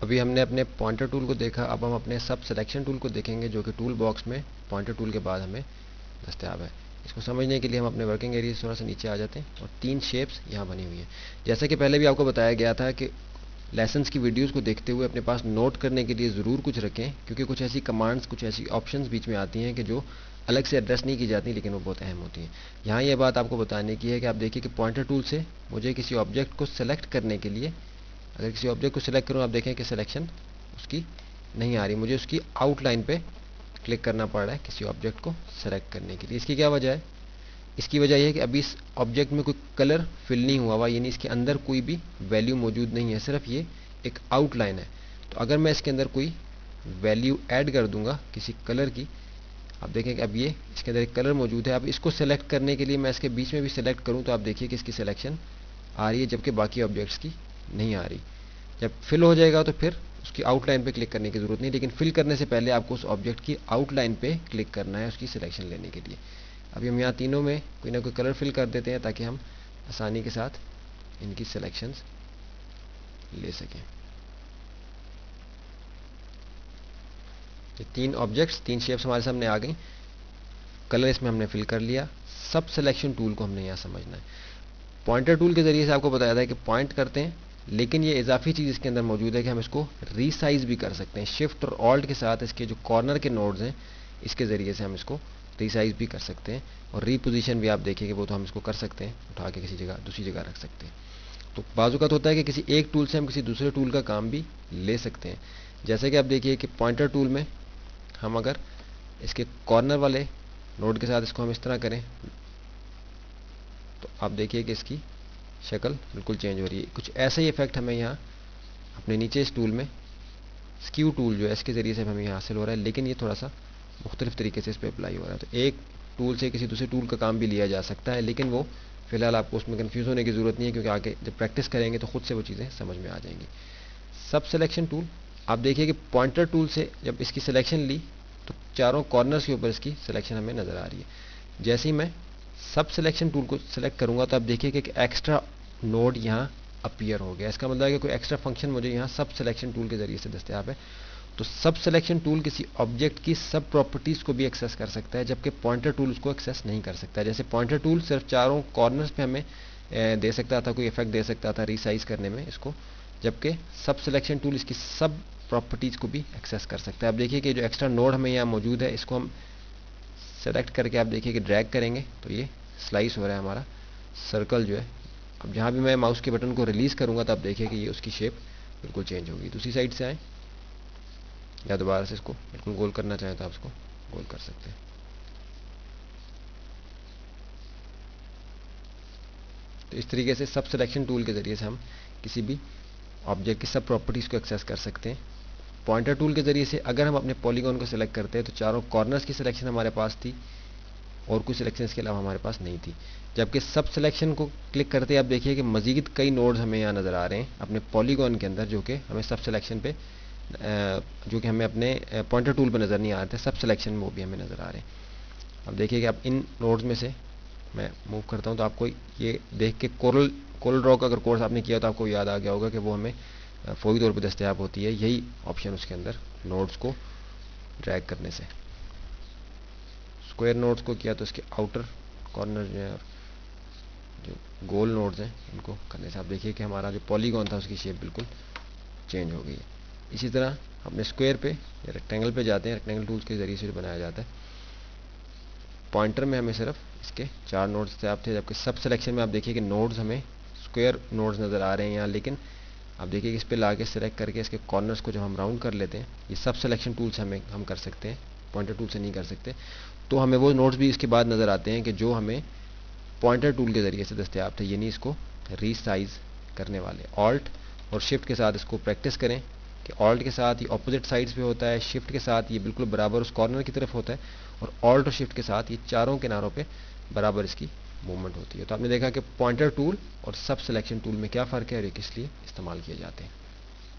अभी हमने अपने पॉइंटर टूल को देखा, अब हम अपने सब सिलेक्शन टूल को देखेंगे जो कि टूल बॉक्स में पॉइंटर टूल के बाद हमें दस्तयाब है। इसको समझने के लिए हम अपने वर्किंग एरिया से थोड़ा सा नीचे आ जाते हैं और 3 शेप्स यहाँ बनी हुई हैं। जैसा कि पहले भी आपको बताया गया था कि लेसन्स की वीडियोस को देखते हुए अपने पास नोट करने के लिए ज़रूर कुछ रखें, क्योंकि कुछ ऐसी कमांड्स, कुछ ऐसी ऑप्शंस बीच में आती हैं कि जो अलग से एड्रेस नहीं की जाती, लेकिन वो बहुत अहम होती हैं। यहाँ ये बात आपको बताने की है कि आप देखिए कि पॉइंटर टूल से मुझे किसी ऑब्जेक्ट को सेलेक्ट करने के लिए, अगर किसी ऑब्जेक्ट को सिलेक्ट करूँ, आप देखें कि सिलेक्शन उसकी नहीं आ रही, मुझे उसकी आउटलाइन पे क्लिक करना पड़ रहा है किसी ऑब्जेक्ट को सेलेक्ट करने के लिए। इसकी क्या वजह है? इसकी वजह यह है कि अभी इस ऑब्जेक्ट में कोई कलर फिल नहीं हुआ हुआ, यानी इसके अंदर कोई भी वैल्यू मौजूद नहीं है, सिर्फ ये एक आउटलाइन है। तो अगर मैं इसके अंदर कोई वैल्यू ऐड कर दूंगा किसी कलर की, आप देखें कि अब ये इसके अंदर एक कलर मौजूद है। अब इसको सेलेक्ट करने के लिए मैं इसके बीच में भी सेलेक्ट करूं तो आप देखिए कि इसकी सिलेक्शन आ रही है, जबकि बाकी ऑब्जेक्ट्स की नहीं आ रही। जब फिल हो जाएगा तो फिर उसकी आउटलाइन पे क्लिक करने की ज़रूरत नहीं, लेकिन फिल करने से पहले आपको उस ऑब्जेक्ट की आउटलाइन पे क्लिक करना है उसकी सिलेक्शन लेने के लिए। अभी हम यहाँ तीनों में कोई ना कोई कलर फिल कर देते हैं ताकि हम आसानी के साथ इनकी सिलेक्शंस ले सकें। ये 3 ऑब्जेक्ट्स, 3 शेप्स हमारे सामने आ गई, कलर इसमें हमने फिल कर लिया। सब सिलेक्शन टूल को हमने यहाँ समझना है। पॉइंटर टूल के ज़रिए से आपको बताया था कि पॉइंट करते हैं, लेकिन ये इजाफी चीज़ इसके अंदर मौजूद है कि हम इसको रीसाइज भी कर सकते हैं। शिफ्ट और ऑल्ट के साथ इसके जो कॉर्नर के नोड्स हैं, इसके ज़रिए से हम इसको रीसाइज भी कर सकते हैं, और रीपोजिशन भी आप देखिए वो तो हम इसको कर सकते हैं, उठा के किसी जगह दूसरी जगह रख सकते हैं। तो बाज़-औक़ात होता है कि किसी एक टूल से हम किसी दूसरे टूल का काम भी ले सकते हैं। जैसे कि आप देखिए कि पॉइंटर टूल में हम अगर इसके कॉर्नर वाले नोड के साथ इसको हम इस तरह करें तो आप देखिए कि इसकी शक्ल बिल्कुल चेंज हो रही है। कुछ ऐसा ही इफेक्ट हमें यहाँ अपने नीचे इस टूल में स्क्यू टूल जो है इसके ज़रिए से हमें यहाँ हासिल हो रहा है, लेकिन ये थोड़ा सा मुख्तलिफ तरीके से इस पर अप्लाई हो रहा है। तो एक टूल से किसी दूसरे टूल का काम भी लिया जा सकता है, लेकिन वो फिलहाल आपको उसमें कन्फ्यूज़ होने की ज़रूरत नहीं है, क्योंकि आगे जब प्रैक्टिस करेंगे तो खुद से वो चीज़ें समझ में आ जाएंगी। सब सिलेक्शन टूल, आप देखिए कि पॉइंटर टूल से जब इसकी सिलेक्शन ली तो चारों कॉर्नर्स के ऊपर इसकी सिलेक्शन हमें नज़र आ रही है। जैसे ही मैं सब सिलेक्शन टूल को सिलेक्ट करूंगा तो आप देखिए कि एक एक्स्ट्रा नोड यहाँ अपीयर हो गया। इसका मतलब है कि कोई एक्स्ट्रा फंक्शन मुझे यहाँ सब सिलेक्शन टूल के ज़रिए से दस्तयाब है। तो सब सिलेक्शन टूल किसी ऑब्जेक्ट की सब प्रॉपर्टीज़ को भी एक्सेस कर सकता है, जबकि पॉइंटर टूल उसको एक्सेस नहीं कर सकता है। जैसे पॉइंटर टूल सिर्फ चारों कॉर्नर्स पे हमें दे सकता था, कोई इफेक्ट दे सकता था रीसाइज करने में इसको, जबकि सब सिलेक्शन टूल इसकी सब प्रॉपर्टीज़ को भी एक्सेस कर सकता है। अब देखिए कि जो एक्स्ट्रा नोड हमें यहाँ मौजूद है, इसको हम सेलेक्ट करके आप देखिए कि ड्रैग करेंगे तो ये स्लाइस हो रहा है हमारा सर्कल जो है। अब जहाँ भी मैं माउस के बटन को रिलीज़ करूँगा तो आप देखिए कि ये उसकी शेप बिल्कुल चेंज होगी। दूसरी साइड से आए या दोबारा से इसको बिल्कुल गोल करना चाहें तो आप इसको गोल कर सकते हैं। तो इस तरीके से सब सिलेक्शन टूल के ज़रिए से हम किसी भी ऑब्जेक्ट की सब प्रॉपर्टीज़ को एक्सेस कर सकते हैं। पॉइंटर टूल के ज़रिए से अगर हम अपने पॉलीगॉन को सिलेक्ट करते हैं तो चारों कॉर्नर्स की सिलेक्शन हमारे पास थी और कुछ सिलेक्शन इसके अलावा हमारे पास नहीं थी, जबकि सब सिलेक्शन को क्लिक करते आप देखिए कि मज़ीद कई नोड्स हमें यहाँ नज़र आ रहे हैं अपने पॉलीगॉन के अंदर, जो कि हमें सब सिलेक्शन पे जो कि हमें अपने पॉइंटर टूल पे नज़र नहीं आ रहे थे, सब सिलेक्शन में वो भी हमें नज़र आ रहे हैं। अब देखिए कि अब इन नोड्स में से मैं मूव करता हूँ तो आपको ये देख के कोरल ड्रॉ का अगर कोर्स आपने किया तो आपको याद आ गया होगा कि वो हमें फौरी तौर पर दस्तयाब होती है, यही ऑप्शन उसके अंदर नोड्स को ड्रैग करने से। स्क्वायर नोड्स को किया तो इसके आउटर कॉर्नर जो है और जो गोल नोड्स हैं इनको करने से आप देखिए कि हमारा जो पॉलीगॉन था उसकी शेप बिल्कुल चेंज हो गई है। इसी तरह अपने स्क्वायर पे या रेक्टेंगल पे जाते हैं, रेक्टेंगल टूल्स के ज़रिए से जो बनाया जाता है। पॉइंटर में हमें सिर्फ इसके 4 नोड्स दस्तयाब थे, जबकि सब सिलेक्शन में आप देखिए कि नोड्स हमें स्क्वायर नोड्स नज़र आ रहे हैं यहाँ, लेकिन आप देखिए कि इस पर ला के सिलेक्ट करके इसके कॉर्नर्स को जब हम राउंड कर लेते हैं, ये सब सिलेक्शन टूल से हम कर सकते हैं, पॉइंटर टूल से नहीं कर सकते। तो हमें वो नोड्स भी इसके बाद नज़र आते हैं कि जो हमें पॉइंटर टूल के ज़रिए से दस्तयाब थे, यानी इसको रीसाइज करने वाले। ऑल्ट और शिफ्ट के साथ इसको प्रैक्टिस करें कि ऑल्ट के साथ ये ऑपोजिट साइड्स पे होता है, शिफ्ट के साथ ये बिल्कुल बराबर उस कॉर्नर की तरफ होता है, और ऑल्ट और शिफ्ट के साथ ये चारों किनारों पे बराबर इसकी मूवमेंट होती है। तो आपने देखा कि पॉइंटर टूल और सब सिलेक्शन टूल में क्या फ़र्क है और ये किस लिए इस्तेमाल किए जाते हैं।